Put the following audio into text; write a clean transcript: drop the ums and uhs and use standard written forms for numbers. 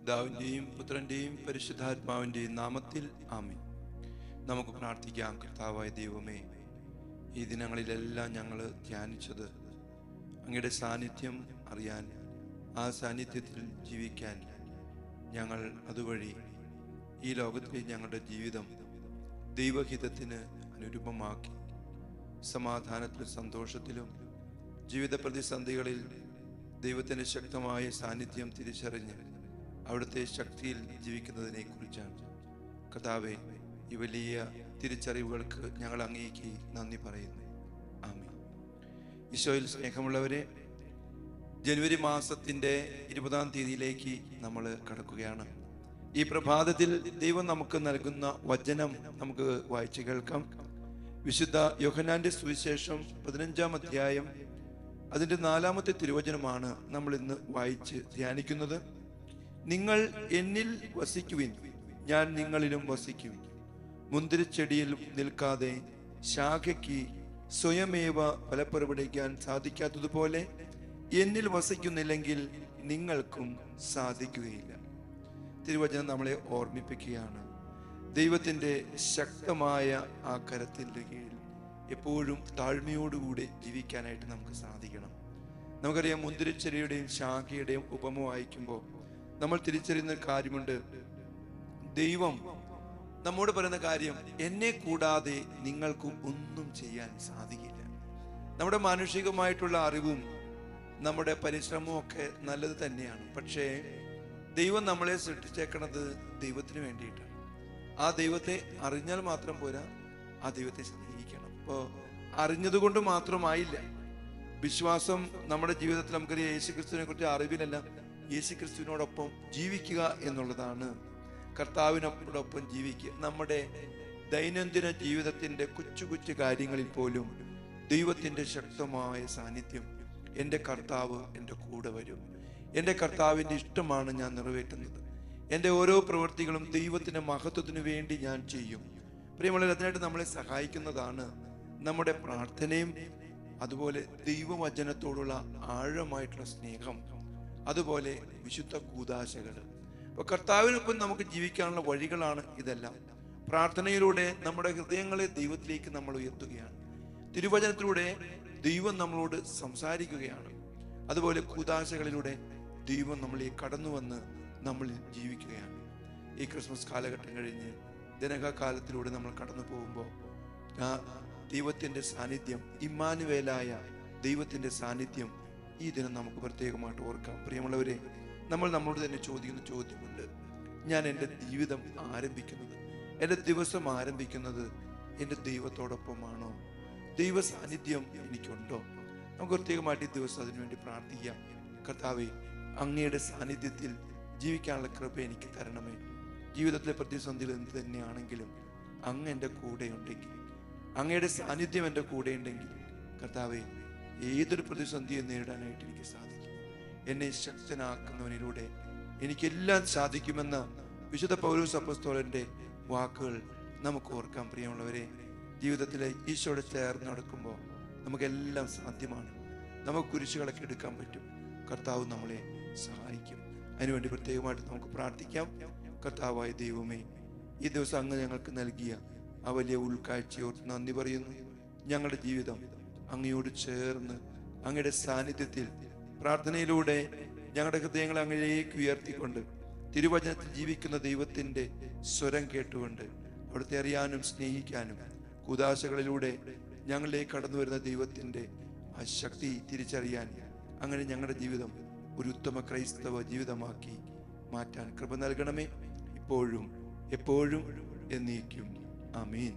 പിതാവിൻ്റെയും പുത്രൻ്റെയും പരിശുദ്ധാത്മാവിൻ്റെയും നാമത്തിൽ ആമേൻ. നമുക്ക് പ്രാർത്ഥിക്കാം. കർത്താവായ ദൈവമേ, ഈ ദിനങ്ങളിലെല്ലാം ഞങ്ങൾ ധ്യാനിച്ചത് അങ്ങയുടെ സാന്നിധ്യം അറിയാൻ, ആ സാന്നിധ്യത്തിൽ ജീവിക്കാൻ, ഞങ്ങൾ അതുവഴി ഈ ലോകത്തിലെ ഞങ്ങളുടെ ജീവിതം ദൈവഹിതത്തിന് അനുരൂപമാക്കി സമാധാനത്തിലും സന്തോഷത്തിലും ജീവിത പ്രതിസന്ധികളിൽ ദൈവത്തിൻ്റെ ശക്തമായ സാന്നിധ്യം തിരിച്ചറിഞ്ഞ് അവിടുത്തെ ശക്തിയിൽ ജീവിക്കുന്നതിനെ കുറിച്ചാണ്. കർത്താവേ, ഈ വലിയ തിരിച്ചറിവുകൾക്ക് ഞങ്ങൾ അങ്ങേക്ക് നന്ദി പറയുന്നു. ആമേൻ. ഈശോയിൽ സ്നേഹമുള്ളവരെ, ജനുവരി മാസത്തിൻ്റെ 20-ാം തീയതിയിലേക്ക് നമ്മൾ കടക്കുകയാണ്. ഈ പ്രഭാതത്തിൽ ദൈവം നമുക്ക് നൽകുന്ന വചനം നമുക്ക് വായിച്ചു കേൾക്കാം. വിശുദ്ധ യോഹന്നാന്റെ സുവിശേഷം 15-ാം അധ്യായം അതിൻ്റെ 4-ാമത്തെ തിരുവചനമാണ് നമ്മൾ ഇന്ന് വായിച്ച് ധ്യാനിക്കുന്നത്. നിങ്ങൾ എന്നിൽ വസിക്കുവിൻ, ഞാൻ നിങ്ങളിലും വസിക്കും. മുന്തിരിച്ചെടിയിൽ നിൽക്കാതെ ശാഖയ്ക്ക് സ്വയമേവ ഫലപ്രകടിപ്പിക്കാൻ സാധിക്കാത്തതുപോലെ എന്നിൽ വസിക്കുന്നില്ലെങ്കിൽ നിങ്ങൾക്കും സാധിക്കുകയില്ല. തിരുവചനം നമ്മളെ ഓർമ്മിപ്പിക്കുകയാണ്. ദൈവത്തിൻ്റെ ശക്തമായ ആ കരത്തിൻ്റെ കീഴിൽ എപ്പോഴും താഴ്മയോടുകൂടി ജീവിക്കാനായിട്ട് നമുക്ക് സാധിക്കണം. നമുക്കറിയാം, മുന്തിരിച്ചെടിയുടെയും ശാഖയുടെയും ഉപമ വായിക്കുമ്പോൾ നമ്മൾ തിരിച്ചറിയുന്ന കാര്യമുണ്ട്. ദൈവം നമ്മോട് പറയുന്ന കാര്യം, എന്നെ കൂടാതെ നിങ്ങൾക്ക് ഒന്നും ചെയ്യാൻ സാധിക്കില്ല. നമ്മുടെ മാനുഷികമായിട്ടുള്ള അറിവും നമ്മുടെ പരിശ്രമവും ഒക്കെ നല്ലത് തന്നെയാണ്. പക്ഷേ ദൈവം നമ്മളെ സൃഷ്ടിച്ചേക്കണത് ദൈവത്തിന് വേണ്ടിയിട്ടാണ്. ആ ദൈവത്തെ അറിഞ്ഞാൽ മാത്രം പോരാ, ആ ദൈവത്തെ സ്നേഹിക്കണം. അപ്പോൾ അറിഞ്ഞതുകൊണ്ട് മാത്രമായില്ല. വിശ്വാസം നമ്മുടെ ജീവിതത്തിൽ നമുക്കറിയാം, യേശുക്രിസ്തുവിനെ കുറിച്ച് അറിവിലല്ല, യേശുക്രിസ്തുവിനോടൊപ്പം ജീവിക്കുക എന്നുള്ളതാണ്. കർത്താവിനോടൊപ്പം ജീവിക്കുക. നമ്മുടെ ദൈനംദിന ജീവിതത്തിൻ്റെ കൊച്ചു കൊച്ചു കാര്യങ്ങളിൽ പോലും ദൈവത്തിൻ്റെ ശക്തമായ സാന്നിധ്യം, എൻ്റെ കർത്താവ് എൻ്റെ കൂടെ വരും, എൻ്റെ കർത്താവിൻ്റെ ഇഷ്ടമാണ് ഞാൻ നിറവേറ്റുന്നത്, എൻ്റെ ഓരോ പ്രവൃത്തികളും ദൈവത്തിൻ്റെ മഹത്വത്തിന് വേണ്ടി ഞാൻ ചെയ്യും. പ്രിയമുള്ളവരെ, അതിനായിട്ട് നമ്മളെ സഹായിക്കുന്നതാണ് നമ്മുടെ പ്രാർത്ഥനയും അതുപോലെ ദൈവവചനത്തോടുള്ള ആഴമായിട്ടുള്ള സ്നേഹം, അതുപോലെ വിശുദ്ധ കൂദാശകൾ. അപ്പോൾ കർത്താവിനൊപ്പം നമുക്ക് ജീവിക്കാനുള്ള വഴികളാണ് ഇതെല്ലാം. പ്രാർത്ഥനയിലൂടെ നമ്മുടെ ഹൃദയങ്ങളെ ദൈവത്തിലേക്ക് നമ്മൾ ഉയർത്തുകയാണ്. തിരുവചനത്തിലൂടെ ദൈവം നമ്മളോട് സംസാരിക്കുകയാണ്. അതുപോലെ കൂദാശകളിലൂടെ ദൈവം നമ്മളിലേക്ക് കടന്നു വന്ന് നമ്മൾ ജീവിക്കുകയാണ്. ഈ ക്രിസ്മസ് കാലഘട്ടം കഴിഞ്ഞ് ദിനകാലത്തിലൂടെ നമ്മൾ കടന്നു പോകുമ്പോൾ ആ ദൈവത്തിൻ്റെ സാന്നിധ്യം, ഇമ്മാനുവേലായ ദൈവത്തിൻ്റെ സാന്നിധ്യം ഈ ദിനം നമുക്ക് പ്രത്യേകമായിട്ട് ഓർക്കാം. പ്രിയമുള്ളവരെ, നമ്മൾ നമ്മളോട് തന്നെ ചോദിക്കുന്ന ചോദ്യമുണ്ട്. ഞാൻ എൻ്റെ ജീവിതം ആരംഭിക്കുന്നത്, എൻ്റെ ദിവസം ആരംഭിക്കുന്നത് എൻ്റെ ദൈവത്തോടൊപ്പമാണോ? ദൈവ സാന്നിധ്യം എനിക്കുണ്ടോ? നമുക്ക് പ്രത്യേകമായിട്ട് ഈ ദിവസം അതിനുവേണ്ടി പ്രാർത്ഥിക്കാം. കർത്താവേ, അങ്ങയുടെ സാന്നിധ്യത്തിൽ ജീവിക്കാനുള്ള കൃപ എനിക്ക് തരണമേ. ജീവിതത്തിലെ പ്രതിസന്ധികൾ എന്ത് തന്നെയാണെങ്കിലും അങ്ങ് എൻ്റെ കൂടെ ഉണ്ടെങ്കിൽ, അങ്ങയുടെ സാന്നിധ്യം എൻ്റെ കൂടെ ഉണ്ടെങ്കിൽ, കർത്താവേ, ഏതൊരു പ്രതിസന്ധിയെ നേരിടാനായിട്ട് എനിക്ക് സാധിക്കും. എന്നെ ശക്തനാക്കുന്നവനിലൂടെ എനിക്കെല്ലാം സാധിക്കുമെന്ന വിശുദ്ധ പൗലോസ് അപ്പോസ്തലന്റെ വാക്കുകൾ നമുക്ക് ഓർക്കാം. പ്രിയമുള്ളവരെ, ജീവിതത്തിലെ ഈശോയോട് ചേർന്ന് നടക്കുമ്പോൾ നമുക്കെല്ലാം സാധ്യമാണ്. നമുക്ക് കുരിശുകളൊക്കെ എടുക്കാൻ പറ്റും. കർത്താവ് നമ്മളെ സഹായിക്കും. അതിനുവേണ്ടി പ്രത്യേകമായിട്ട് നമുക്ക് പ്രാർത്ഥിക്കാം. കർത്താവായ ദൈവമേ, ഈ ദിവസം അങ്ങ് ഞങ്ങൾക്ക് നൽകിയ ആ വലിയ ഉൾക്കാഴ്ചയോട് നന്ദി പറയുന്നു. ഞങ്ങളുടെ ജീവിതം അങ്ങയോട് ചേർന്ന് അങ്ങയുടെ സാന്നിധ്യത്തിൽ പ്രാർത്ഥനയിലൂടെ ഞങ്ങളുടെ ഹൃദയങ്ങളെ അങ്ങയിലേക്ക് ഉയർത്തിക്കൊണ്ട് തിരുവചനത്തിൽ ജീവിക്കുന്ന ദൈവത്തിൻ്റെ സ്വരം കേട്ടുകൊണ്ട് അവിടുത്തെ അറിയാനും സ്നേഹിക്കാനും കൂദാശകളിലൂടെ ഞങ്ങളിലേക്ക് കടന്നു വരുന്ന ദൈവത്തിൻ്റെ ആ ശക്തി തിരിച്ചറിയാൻ അങ്ങനെ ഞങ്ങളുടെ ജീവിതം ഒരു ഉത്തമ ക്രൈസ്തവ ജീവിതമാക്കി മാറ്റാൻ കൃപ നൽകണമേ, ഇപ്പോഴും എപ്പോഴും എന്നേക്കും. ആമേൻ.